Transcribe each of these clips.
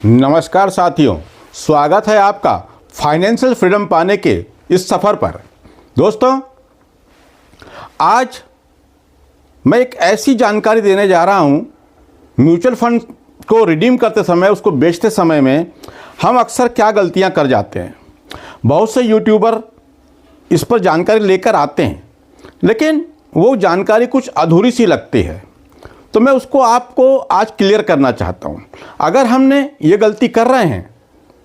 नमस्कार साथियों, स्वागत है आपका फाइनेंशियल फ्रीडम पाने के इस सफ़र पर। दोस्तों, आज मैं एक ऐसी जानकारी देने जा रहा हूं, म्यूचुअल फंड को रिडीम करते समय, उसको बेचते समय में हम अक्सर क्या गलतियां कर जाते हैं। बहुत से यूट्यूबर इस पर जानकारी लेकर आते हैं, लेकिन वो जानकारी कुछ अधूरी सी लगती है, तो मैं उसको आपको आज क्लियर करना चाहता हूँ। अगर हमने ये गलती कर रहे हैं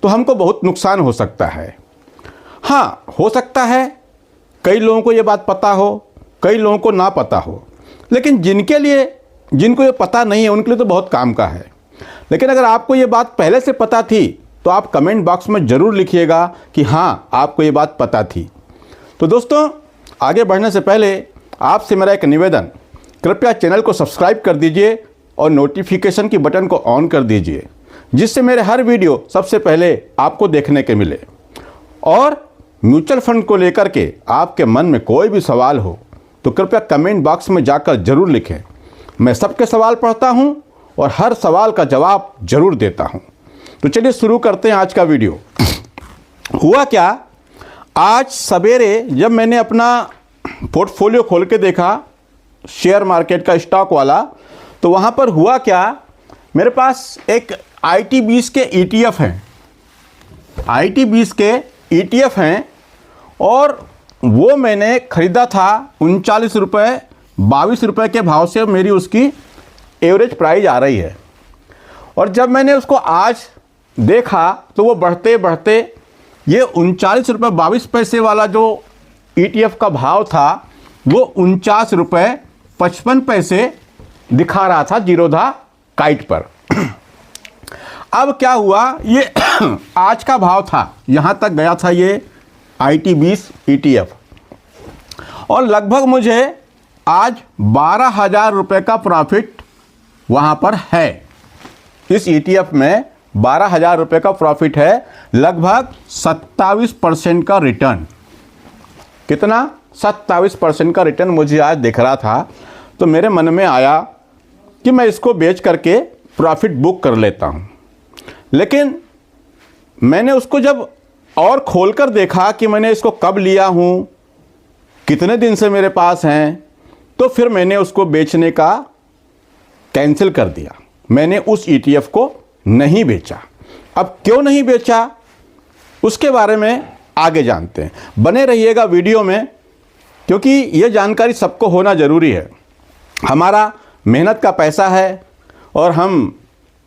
तो हमको बहुत नुकसान हो सकता है। हाँ, हो सकता है कई लोगों को ये बात पता हो, कई लोगों को ना पता हो, लेकिन जिनको ये पता नहीं है उनके लिए तो बहुत काम का है। लेकिन अगर आपको ये बात पहले से पता थी तो आप कमेंट बॉक्स में ज़रूर लिखिएगा कि हाँ, आपको ये बात पता थी। तो दोस्तों, आगे बढ़ने से पहले आपसे मेरा एक निवेदन, कृपया चैनल को सब्सक्राइब कर दीजिए और नोटिफिकेशन की बटन को ऑन कर दीजिए, जिससे मेरे हर वीडियो सबसे पहले आपको देखने के मिले। और म्यूचुअल फंड को लेकर के आपके मन में कोई भी सवाल हो तो कृपया कमेंट बॉक्स में जाकर ज़रूर लिखें। मैं सबके सवाल पढ़ता हूं और हर सवाल का जवाब ज़रूर देता हूं। तो चलिए शुरू करते हैं आज का वीडियो। हुआ क्या, आज सवेरे जब मैंने अपना पोर्टफोलियो खोल के देखा, शेयर मार्केट का स्टॉक वाला, तो वहाँ पर हुआ क्या, मेरे पास एक IT20 के ETF हैं, IT20 के ETF हैं, और वो मैंने ख़रीदा था 39 रुपये 22 रुपये के भाव से। मेरी उसकी एवरेज प्राइस आ रही है, और जब मैंने उसको आज देखा तो वो बढ़ते बढ़ते ये 39 रुपये 22 पैसे वाला जो ETF का भाव था वो 49 रुपये 55 पैसे दिखा रहा था जीरोधा काइट पर। अब क्या हुआ, ये आज का भाव था, यहाँ तक गया था ये IT20 ETF, और लगभग मुझे आज 12,000 रुपये का प्रॉफिट वहाँ पर है। इस ETF में 12,000 रुपये का प्रॉफिट है, लगभग 27% का रिटर्न। कितना? 27% का रिटर्न मुझे आज दिख रहा था। तो मेरे मन में आया कि मैं इसको बेच करके प्रॉफिट बुक कर लेता हूँ। लेकिन मैंने उसको जब और खोलकर देखा कि मैंने इसको कब लिया हूँ, कितने दिन से मेरे पास हैं, तो फिर मैंने उसको बेचने का कैंसिल कर दिया। मैंने उस ETF को नहीं बेचा। अब क्यों नहीं बेचा, उसके बारे में आगे जानते हैं। बने रहिएगा वीडियो में, क्योंकि ये जानकारी सबको होना ज़रूरी है। हमारा मेहनत का पैसा है और हम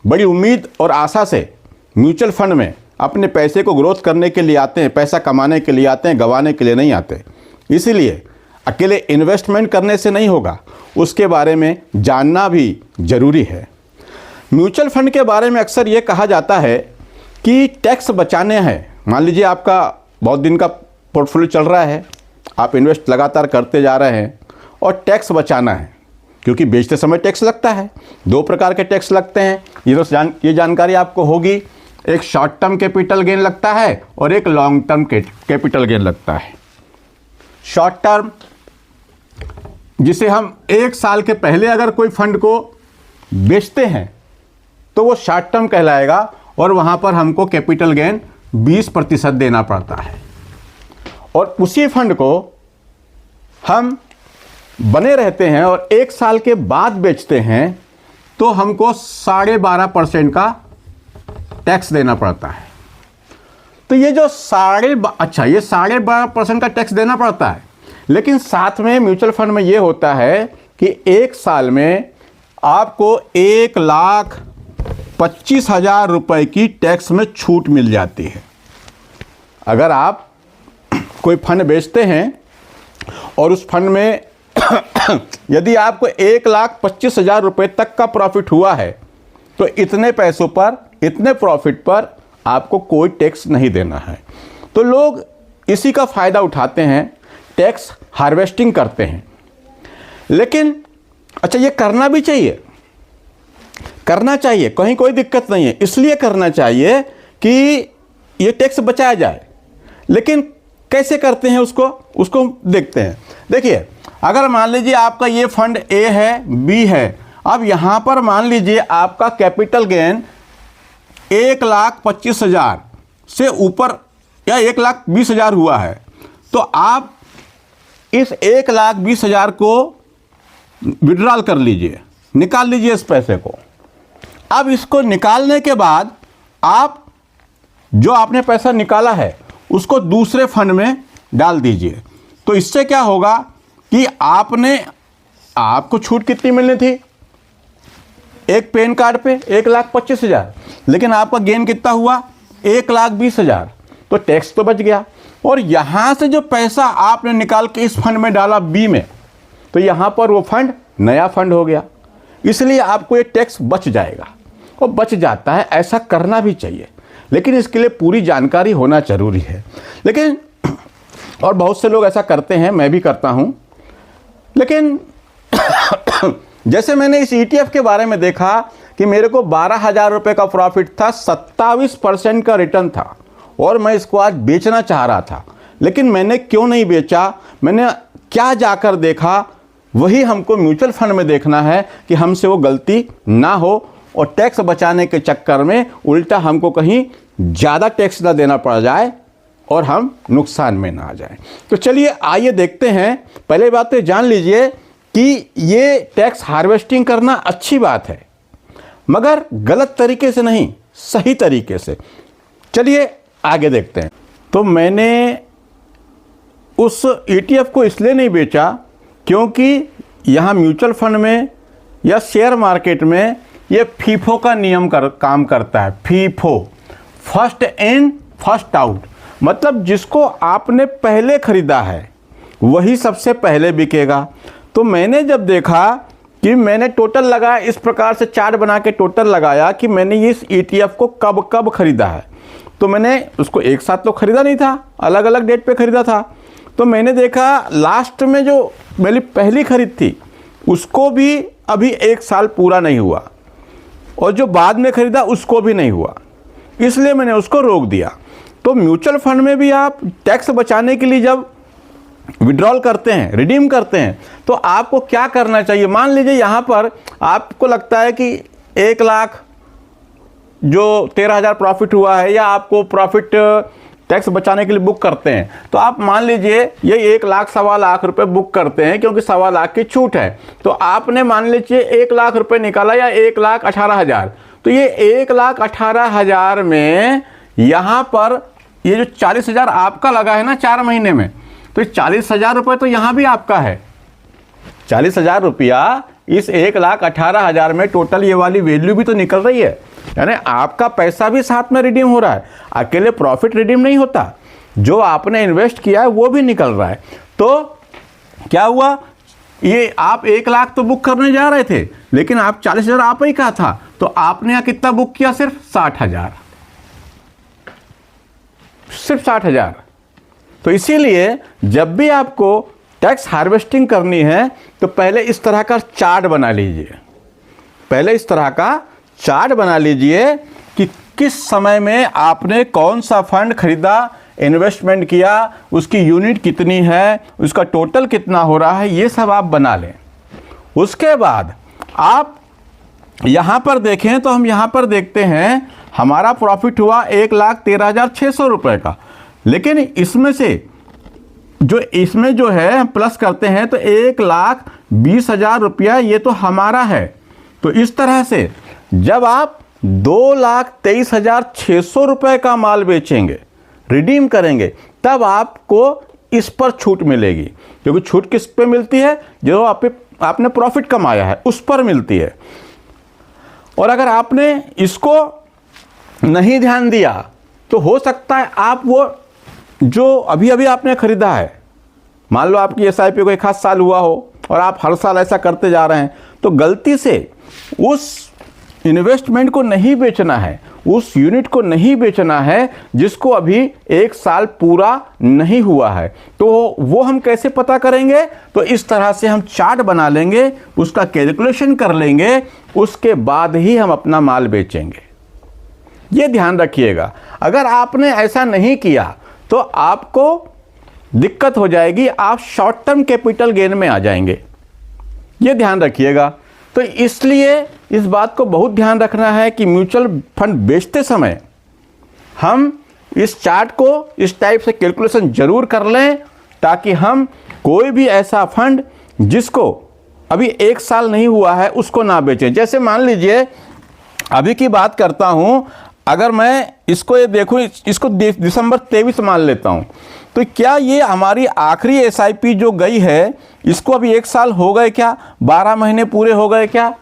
बड़ी उम्मीद और आशा से म्यूचुअल फंड में अपने पैसे को ग्रोथ करने के लिए आते हैं, पैसा कमाने के लिए आते हैं, गंवाने के लिए नहीं आते। इसीलिए अकेले इन्वेस्टमेंट करने से नहीं होगा, उसके बारे में जानना भी ज़रूरी है। म्यूचुअल फंड के बारे में अक्सर ये कहा जाता है कि टैक्स बचाने हैं। मान लीजिए आपका बहुत दिन का पोर्टफोलियो चल रहा है, आप इन्वेस्ट लगातार करते जा रहे हैं और टैक्स बचाना है, क्योंकि बेचते समय टैक्स लगता है। 2 प्रकार के टैक्स लगते हैं, ये जानकारी आपको होगी। एक शॉर्ट टर्म कैपिटल गेन लगता है और एक लॉन्ग टर्म कैपिटल गेन लगता है। शॉर्ट टर्म, जिसे हम 1 साल के पहले अगर कोई फंड को बेचते हैं तो वो शॉर्ट टर्म कहलाएगा, और वहाँ पर हमको कैपिटल गेन 20% देना पड़ता है। और उसी फंड को हम बने रहते हैं और 1 साल के बाद बेचते हैं तो हमको 12.5% का टैक्स देना पड़ता है। तो ये जो 12.5% का टैक्स देना पड़ता है, लेकिन साथ में म्यूचुअल फंड में ये होता है कि 1 साल में आपको 1,25,000 रुपये की टैक्स में छूट मिल जाती है। अगर आप कोई फंड बेचते हैं और उस फंड में यदि आपको 1,25,000 रुपये तक का प्रॉफिट हुआ है तो इतने पैसों पर, इतने प्रॉफिट पर आपको कोई टैक्स नहीं देना है। तो लोग इसी का फ़ायदा उठाते हैं, टैक्स हार्वेस्टिंग करते हैं। लेकिन अच्छा, ये करना भी चाहिए, करना चाहिए, कहीं कोई दिक्कत नहीं है। इसलिए करना चाहिए कि ये टैक्स बचाया जाए। लेकिन कैसे करते हैं उसको देखते हैं। देखिए, अगर मान लीजिए आपका ये फंड A है, B है, अब यहाँ पर मान लीजिए आपका कैपिटल गेन 1,25,000 से ऊपर या 1,20,000 हुआ है, तो आप इस 1,20,000 को विड्रॉल कर लीजिए, निकाल लीजिए इस पैसे को। अब इसको निकालने के बाद आप जो आपने पैसा निकाला है उसको दूसरे फंड में डाल दीजिए। तो इससे क्या होगा कि आपको छूट कितनी मिलनी थी? एक पेन कार्ड पे 1,25,000, लेकिन आपका गेन कितना हुआ? 1,20,000। तो टैक्स तो बच गया। और यहाँ से जो पैसा आपने निकाल के इस फंड में डाला बी में, तो यहाँ पर वो फंड नया फंड हो गया, इसलिए आपको ये टैक्स बच जाएगा। और बच जाता है, ऐसा करना भी चाहिए, लेकिन इसके लिए पूरी जानकारी होना जरूरी है। लेकिन और बहुत से लोग ऐसा करते हैं, मैं भी करता हूँ। लेकिन जैसे मैंने इस ETF के बारे में देखा कि मेरे को 12,000 रुपये का प्रॉफिट था, 27% का रिटर्न था, और मैं इसको आज बेचना चाह रहा था। लेकिन मैंने क्यों नहीं बेचा? मैंने क्या जाकर देखा, वही हमको म्यूचुअल फंड में देखना है कि हमसे वो गलती ना हो, और टैक्स बचाने के चक्कर में उल्टा हमको कहीं ज़्यादा टैक्स ना देना पड़ जाए और हम नुकसान में ना आ जाए। तो चलिए आइए देखते हैं। पहले बात तो जान लीजिए कि ये टैक्स हार्वेस्टिंग करना अच्छी बात है, मगर गलत तरीके से नहीं, सही तरीके से। चलिए आगे देखते हैं। तो मैंने उस ETF को इसलिए नहीं बेचा क्योंकि यहाँ म्यूचुअल फंड में या शेयर मार्केट में ये फीफो का नियम काम करता है। FIFO, first in first out, मतलब जिसको आपने पहले खरीदा है वही सबसे पहले बिकेगा। तो मैंने जब देखा कि मैंने टोटल लगाया, इस प्रकार से चार्ट बना के टोटल लगाया कि मैंने इस ETF को कब कब खरीदा है, तो मैंने उसको एक साथ तो खरीदा नहीं था, अलग अलग डेट पे खरीदा था। तो मैंने देखा लास्ट में जो मेरी पहली खरीद थी उसको भी अभी 1 साल पूरा नहीं हुआ, और जो बाद में खरीदा उसको भी नहीं हुआ, इसलिए मैंने उसको रोक दिया। तो म्यूचुअल फंड में भी आप टैक्स बचाने के लिए जब विड्रॉल करते हैं, रिडीम करते हैं, तो आपको क्या करना चाहिए? मान लीजिए यहाँ पर आपको लगता है कि 1 लाख जो 13,000 प्रॉफिट हुआ है, या आपको प्रॉफिट टैक्स बचाने के लिए बुक करते हैं, तो आप मान लीजिए ये 1 लाख 1.25 लाख रुपए बुक करते हैं क्योंकि 1.25 लाख की छूट है। तो आपने मान लीजिए 1 लाख रुपए निकाला या 1,18,000, तो ये 1,18,000 में यहाँ पर ये जो 40,000 आपका लगा है ना 4 महीने में, तो 40,000 रुपये तो यहाँ भी आपका है। 40,000 रुपया इस 1,18,000 में टोटल ये वाली वैल्यू भी तो निकल रही है, यानी आपका पैसा भी साथ में रिडीम हो रहा है। अकेले प्रॉफिट रिडीम नहीं होता, जो आपने इन्वेस्ट किया है वो भी निकल रहा है। तो क्या हुआ, ये आप 1 लाख तो बुक करने जा रहे थे, लेकिन आप 40,000 आप ही का था, तो आपने यहाँ कितना बुक किया? सिर्फ 60,000, सिर्फ 60,000। तो इसीलिए जब भी आपको टैक्स हार्वेस्टिंग करनी है तो पहले इस तरह का चार्ट बना लीजिए, पहले इस तरह का चार्ट बना लीजिए कि किस समय में आपने कौन सा फंड खरीदा, इन्वेस्टमेंट किया, उसकी यूनिट कितनी है, उसका टोटल कितना हो रहा है, ये सब आप बना लें। उसके बाद आप यहाँ पर देखें तो हम यहाँ पर देखते हैं हमारा प्रॉफिट हुआ 1,13,600 रुपये का, लेकिन इसमें से इसमें जो है हम प्लस करते हैं तो 1,20,000 रुपया ये तो हमारा है। तो इस तरह से जब आप 2,23,600 रुपये का माल बेचेंगे, रिडीम करेंगे, तब आपको इस पर छूट मिलेगी, क्योंकि छूट किस पे मिलती है? जो आपने प्रॉफिट कमाया है उस पर मिलती है। और अगर आपने इसको नहीं ध्यान दिया तो हो सकता है आप वो जो अभी अभी आपने खरीदा है, मान लो आपकी SIP को 1 साल हुआ हो और आप हर साल ऐसा करते जा रहे हैं, तो गलती से उस इन्वेस्टमेंट को नहीं बेचना है, उस यूनिट को नहीं बेचना है जिसको अभी 1 साल पूरा नहीं हुआ है। तो वो हम कैसे पता करेंगे? तो इस तरह से हम चार्ट बना लेंगे, उसका कैलकुलेशन कर लेंगे, उसके बाद ही हम अपना माल बेचेंगे। ये ध्यान रखिएगा। अगर आपने ऐसा नहीं किया तो आपको दिक्कत हो जाएगी, आप शॉर्ट टर्म कैपिटल गेन में आ जाएंगे। ये ध्यान रखिएगा। तो इसलिए इस बात को बहुत ध्यान रखना है कि म्यूचुअल फंड बेचते समय हम इस चार्ट को इस टाइप से कैलकुलेशन जरूर कर लें, ताकि हम कोई भी ऐसा फंड जिसको अभी 1 साल नहीं हुआ है उसको ना बेचें। जैसे मान लीजिए अभी की बात करता हूं, अगर मैं इसको ये देखूं, इसको दिसंबर 23 मान लेता हूं, तो क्या ये हमारी आखिरी एसआईपी जो गई है इसको अभी 1 साल हो गए क्या, 12 महीने पूरे हो गए क्या?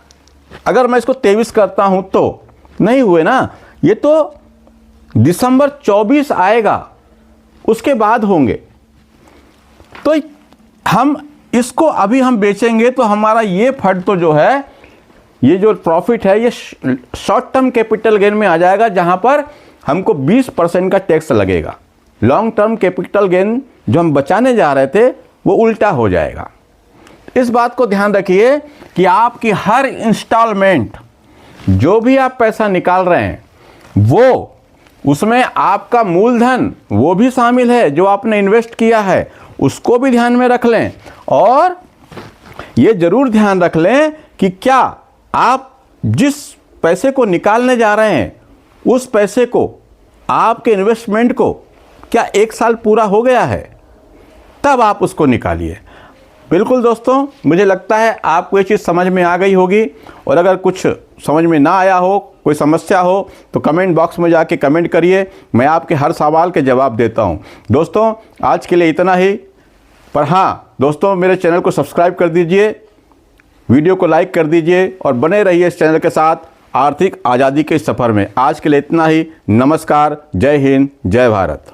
अगर मैं इसको 23 करता हूं तो नहीं हुए ना, ये तो दिसंबर 24 आएगा उसके बाद होंगे। तो हम इसको अभी हम बेचेंगे तो हमारा ये फंड तो जो है, ये जो प्रॉफिट है ये शॉर्ट टर्म कैपिटल गेन में आ जाएगा, जहां पर हमको 20% का टैक्स लगेगा। लॉन्ग टर्म कैपिटल गेन जो हम बचाने जा रहे थे वो उल्टा हो जाएगा। इस बात को ध्यान रखिए कि आपकी हर इंस्टॉलमेंट जो भी आप पैसा निकाल रहे हैं वो उसमें आपका मूलधन वो भी शामिल है जो आपने इन्वेस्ट किया है, उसको भी ध्यान में रख लें। और ये जरूर ध्यान रख लें कि क्या आप जिस पैसे को निकालने जा रहे हैं उस पैसे को, आपके इन्वेस्टमेंट को क्या 1 साल पूरा हो गया है, तब आप उसको निकालिए। बिल्कुल दोस्तों, मुझे लगता है आपको ये चीज़ समझ में आ गई होगी। और अगर कुछ समझ में ना आया हो, कोई समस्या हो, तो कमेंट बॉक्स में जाके कमेंट करिए, मैं आपके हर सवाल के जवाब देता हूं। दोस्तों आज के लिए इतना ही। पर हाँ दोस्तों, मेरे चैनल को सब्सक्राइब कर दीजिए, वीडियो को लाइक कर दीजिए और बने रहिए इस चैनल के साथ आर्थिक आज़ादी के सफ़र में। आज के लिए इतना ही। नमस्कार, जय हिंद, जय भारत।